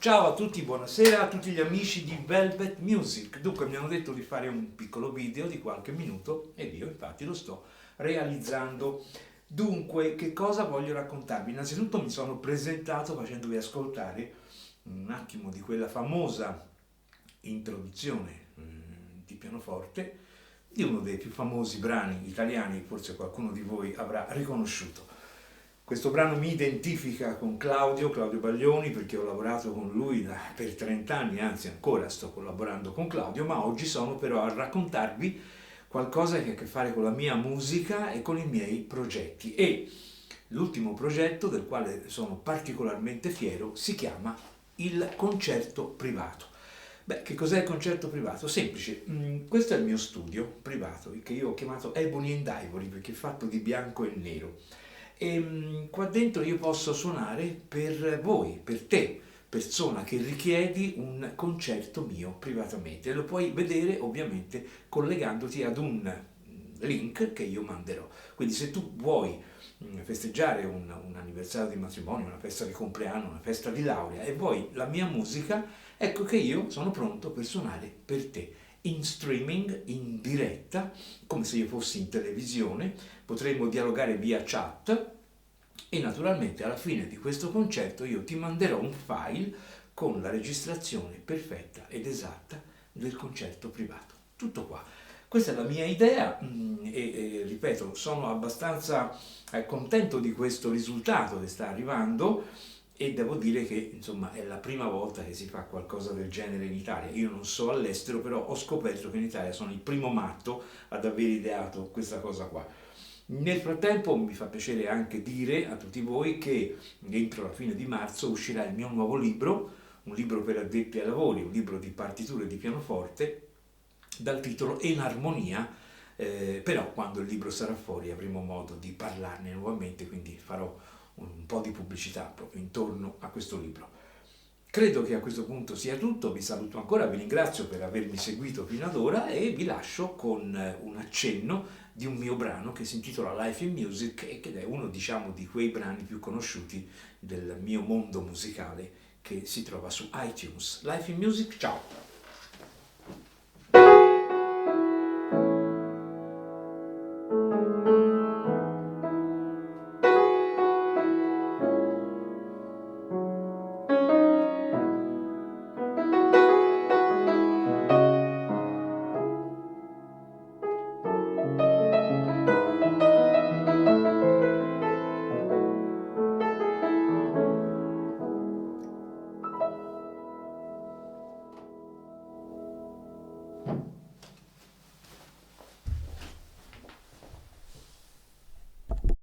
Ciao a tutti, buonasera a tutti gli amici di Velvet Music. Dunque mi hanno detto di fare un piccolo video di qualche minuto ed io infatti lo sto realizzando. Dunque, che cosa voglio raccontarvi? Innanzitutto mi sono presentato facendovi ascoltare un attimo di quella famosa introduzione di pianoforte di uno dei più famosi brani italiani, forse qualcuno di voi avrà riconosciuto. Questo brano mi identifica con Claudio Baglioni, perché ho lavorato con lui per 30 anni, anzi ancora sto collaborando con Claudio, ma oggi sono però a raccontarvi qualcosa che ha a che fare con la mia musica e con i miei progetti. E l'ultimo progetto del quale sono particolarmente fiero si chiama Il Concerto Privato. Beh, che cos'è il concerto privato? Semplice, questo è il mio studio privato, che io ho chiamato Ebony and Ivory perché è fatto di bianco e nero. E qua dentro io posso suonare per voi, per te, persona che richiedi un concerto mio privatamente. E lo puoi vedere ovviamente collegandoti ad un link che io manderò. Quindi se tu vuoi festeggiare un anniversario di matrimonio, una festa di compleanno, una festa di laurea e vuoi la mia musica, ecco che io sono pronto per suonare per te. In streaming, in diretta, come se io fossi in televisione, potremmo dialogare via chat e naturalmente alla fine di questo concerto io ti manderò un file con la registrazione perfetta ed esatta del concerto privato. Tutto qua. Questa è la mia idea e ripeto, sono abbastanza contento di questo risultato che sta arrivando e devo dire che insomma è la prima volta che si fa qualcosa del genere in Italia. Io non so all'estero, però ho scoperto che in Italia sono il primo matto ad aver ideato questa cosa qua. Nel frattempo mi fa piacere anche dire a tutti voi che entro la fine di marzo uscirà il mio nuovo libro, un libro per addetti ai lavori, un libro di partiture di pianoforte dal titolo Enarmonia, però quando il libro sarà fuori avremo modo di parlarne nuovamente, quindi farò un po' di pubblicità proprio intorno a questo libro. Credo che a questo punto sia tutto, vi saluto ancora, vi ringrazio per avermi seguito fino ad ora e vi lascio con un accenno di un mio brano che si intitola Life in Music ed è uno, diciamo, di quei brani più conosciuti del mio mondo musicale che si trova su iTunes. Life in Music, ciao!